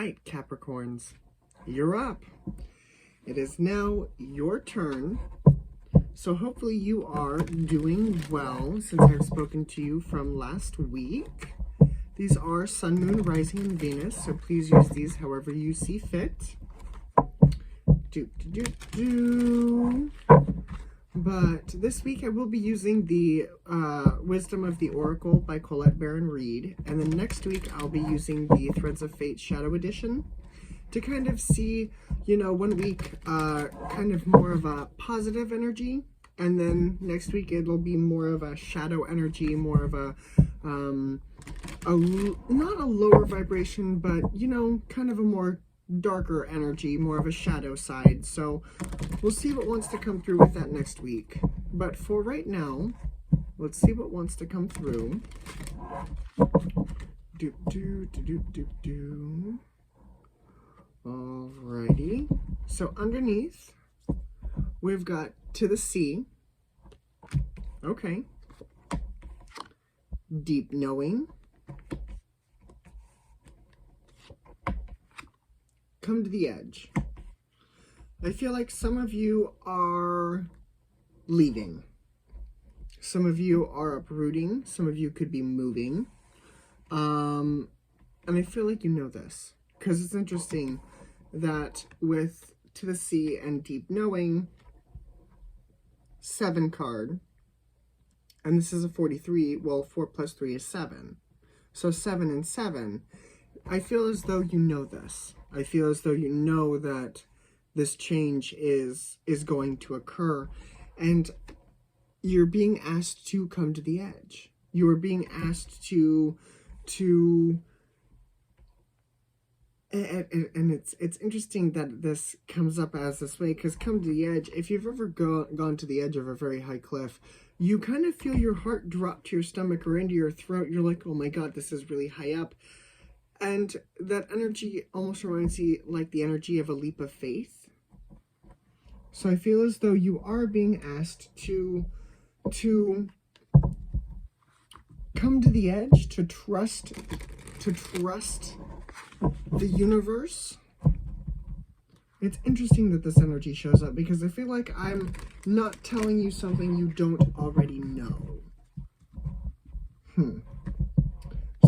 right, Capricorns, you're up. It is now your turn. So hopefully you are doing well since I've spoken to you from last week. These are Sun, Moon, Rising, and Venus, so please use these however you see fit. But this week I will be using the Wisdom of the Oracle by Colette Baron Reid. And then next week I'll be using the Threads of Fate Shadow Edition to kind of see, 1 week kind of more of a positive energy. And then next week it'll be more of a shadow energy, more of a not a lower vibration, but, kind of a more darker energy, more of a shadow side. So we'll see what wants to come through with that next week. But for right now, let's see what wants to come through. Alrighty. So underneath, we've got To the Sea. Okay. Deep Knowing. Come to the Edge. I feel like some of you are leaving. Some of you are uprooting. Some of you could be moving. And I feel like you know this. Because it's interesting that with To the Sea and Deep Knowing, 7 card. And this is a 43. Well, 4 plus 3 is 7. So 7 and 7. I feel as though you know this. I feel as though you know that this change is going to occur, and you're being asked to come to the edge. You are being asked to and it's interesting that this comes up as this way, because come to the edge, if you've ever gone to the edge of a very high cliff, you kind of feel your heart drop to your stomach or into your throat. You're like, oh my God, this is really high up. And that energy almost reminds you like the energy of a leap of faith. So I feel as though you are being asked to come to the edge, to trust the universe. It's interesting that this energy shows up, because I feel like I'm not telling you something you don't already know.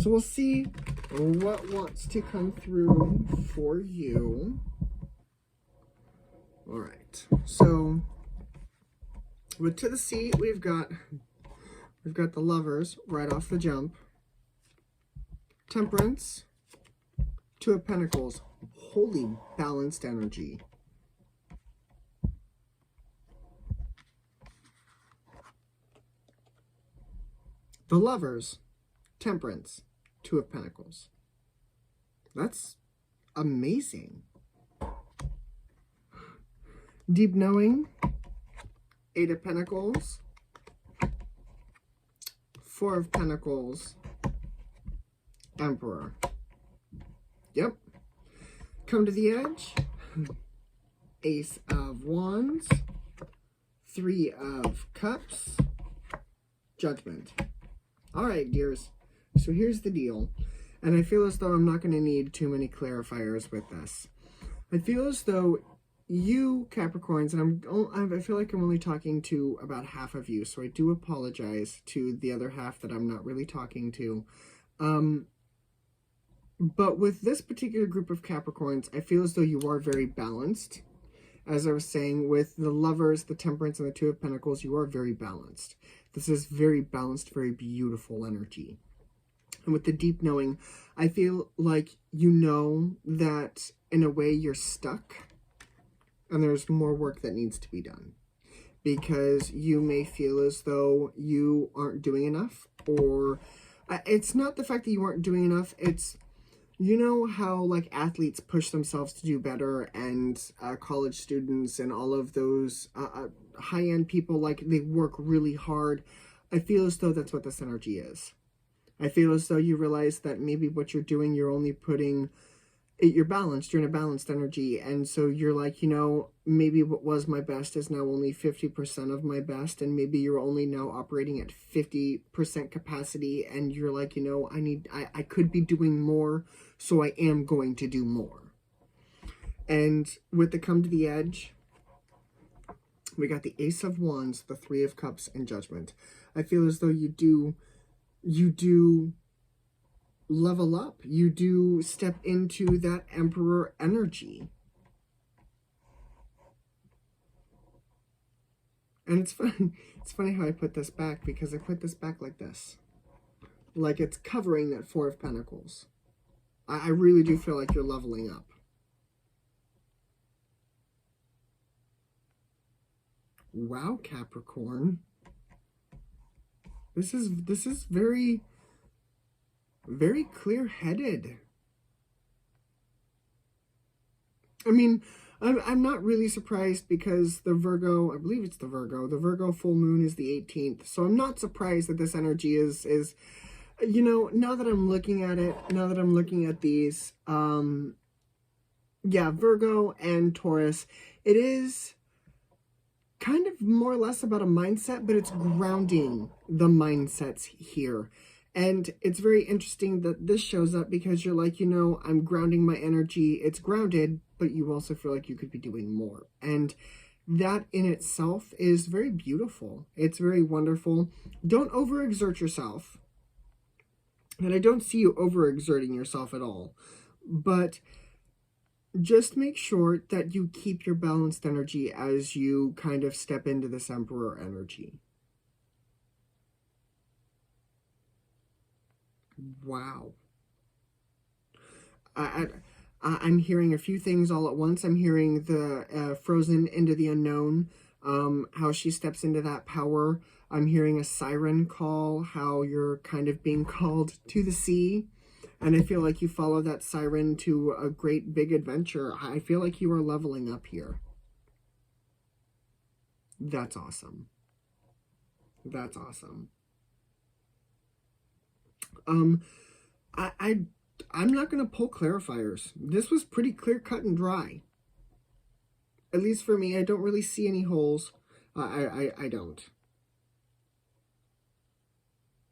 So we'll see what wants to come through for you. All right. So with To the Sea, we've got the Lovers right off the jump. Temperance, 2 of Pentacles. Holy balanced energy. The Lovers, Temperance, 2 of Pentacles. That's amazing. Deep Knowing, 8 of Pentacles, 4 of Pentacles, Emperor. Yep. Come to the Edge, Ace of Wands, 3 of Cups, Judgment. All right, dears. So here's the deal. And I feel as though I'm not going to need too many clarifiers with this. I feel as though you, Capricorns, and I feel like I'm only talking to about half of you, so I do apologize to the other half that I'm not really talking to. But with this particular group of Capricorns, I feel as though you are very balanced. As I was saying, with the Lovers, the Temperance, and the 2 of Pentacles, you are very balanced. This is very balanced, very beautiful energy. And with the Deep Knowing, I feel like you know that in a way you're stuck and there's more work that needs to be done. Because you may feel as though you aren't doing enough, or it's not the fact that you aren't doing enough, it's, you know how like athletes push themselves to do better, and college students and all of those high-end people, like they work really hard. I feel as though that's what this energy is. I feel as though you realize that maybe what you're doing, you're only putting you're balanced, you're in a balanced energy, and so you're like, you know, maybe what was my best is now only 50% of my best, and maybe you're only now operating at 50% capacity, and you're like, you know, I could be doing more, so I am going to do more. And with the come to the edge, we got the Ace of Wands, the Three of Cups, and Judgment. I feel as though you do level up. You do step into that Emperor energy. And it's funny how I put this back, because I put this back like this. Like it's covering that Four of Pentacles. I really do feel like you're leveling up. Wow, Capricorn. This is very, very clear-headed. I mean, I'm not really surprised, because the Virgo, I believe it's the Virgo full moon is the 18th. So I'm not surprised that this energy is, you know, now that I'm looking at it, now that I'm looking at these, yeah, Virgo and Taurus, it is kind of more or less about a mindset, but it's grounding the mindsets here. And it's very interesting that this shows up, because you're like, you know, I'm grounding my energy. It's grounded, but you also feel like you could be doing more. And that in itself is very beautiful. It's very wonderful. Don't overexert yourself. And I don't see you overexerting yourself at all. But just make sure that you keep your balanced energy as you kind of step into this Emperor energy. Wow. I'm hearing a few things all at once. I'm hearing the Frozen into the Unknown, how she steps into that power. I'm hearing a siren call, how you're kind of being called to the sea. And I feel like you follow that siren to a great big adventure. I feel like you are leveling up here. That's awesome. That's awesome. I'm not going to pull clarifiers. This was pretty clear, cut, and dry. At least for me, I don't really see any holes. I don't.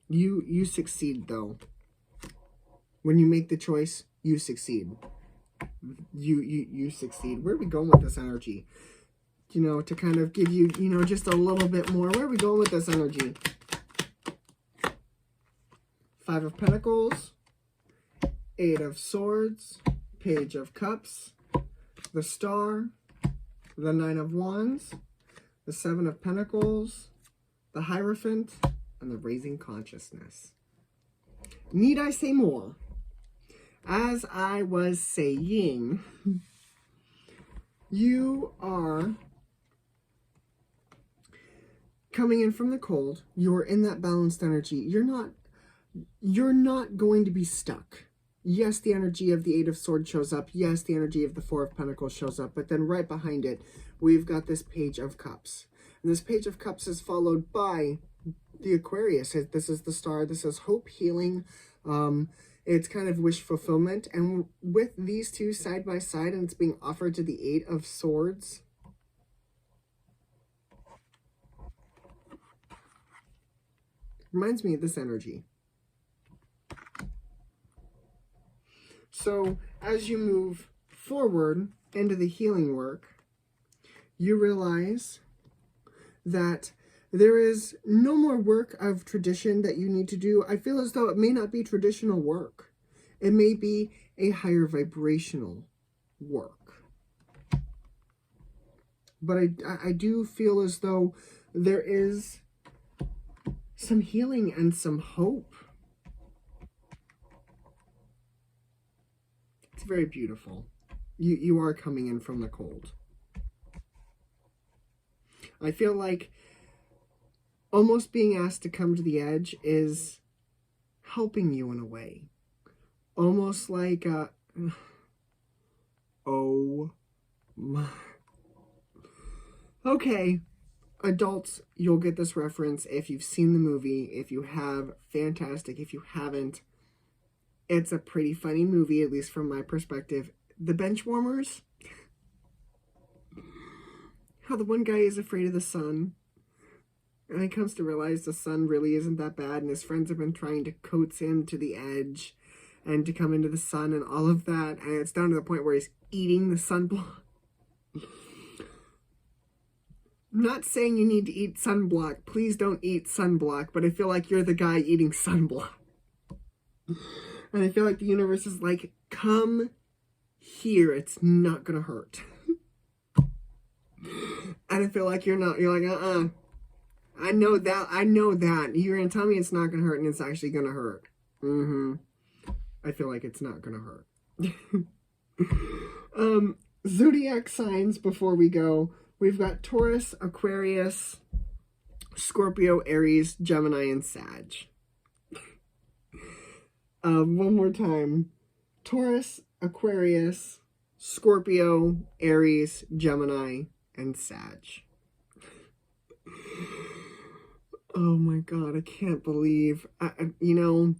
You succeed, though. When you make the choice, you succeed. You succeed. Where are we going with this energy? You know, to kind of give you, you know, just a little bit more. Where are we going with this energy? Five of Pentacles, Eight of Swords, Page of Cups, the Star, the Nine of Wands, the Seven of Pentacles, the Hierophant, and the Raising Consciousness. Need I say more? As I was saying, you are coming in from the cold. You're in that balanced energy. You're not going to be stuck. Yes, the energy of the Eight of Swords shows up. Yes, the energy of the Four of Pentacles shows up. But then right behind it, we've got this Page of Cups. And this Page of Cups is followed by the Aquarius. This is the Star. This is hope, healing. It's kind of wish fulfillment. And with these two side by side, and it's being offered to the Eight of Swords, reminds me of this energy. So as you move forward into the healing work, you realize that there is no more work of tradition that you need to do. I feel as though it may not be traditional work. It may be a higher vibrational work. But I do feel as though there is some healing and some hope. It's very beautiful. You are coming in from the cold. I feel like almost being asked to come to the edge is helping you in a way. Almost like, oh my. Okay, adults, you'll get this reference if you've seen the movie. If you have, fantastic. If you haven't, It's a pretty funny movie, at least from my perspective. The Benchwarmers. How the one guy is afraid of the sun. And he comes to realize the sun really isn't that bad. And his friends have been trying to coax him to the edge. And to come into the sun and all of that. And it's down to the point where he's eating the sunblock. I'm not saying you need to eat sunblock. Please don't eat sunblock. But I feel like you're the guy eating sunblock. And I feel like the universe is like, come here. It's not going to hurt. And I feel like you're not. You're like, I know that. I know that. You're going to tell me it's not going to hurt and it's actually going to hurt. I feel like it's not going to hurt. Zodiac signs before we go. We've got Taurus, Aquarius, Scorpio, Aries, Gemini, and Sag. One more time. Taurus, Aquarius, Scorpio, Aries, Gemini, and Sag. Oh my god, I can't believe. You know,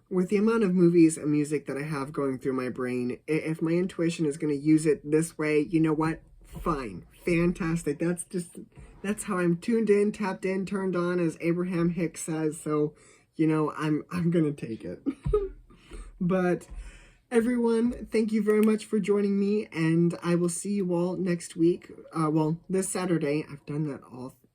with the amount of movies and music that I have going through my brain, if my intuition is going to use it this way, you know what? Fine. Fantastic. That's how I'm tuned in, tapped in, turned on, as Abraham Hicks says. So, you know, I'm going to take it. But everyone, thank you very much for joining me, and I will see you all next week. Well, this Saturday. I've done that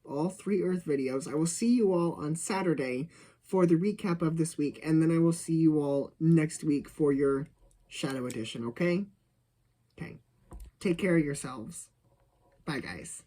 all 3 Earth videos. I will see you all on Saturday for the recap of this week, and then I will see you all next week for your Shadow Edition, okay? Okay. Take care of yourselves. Bye, guys.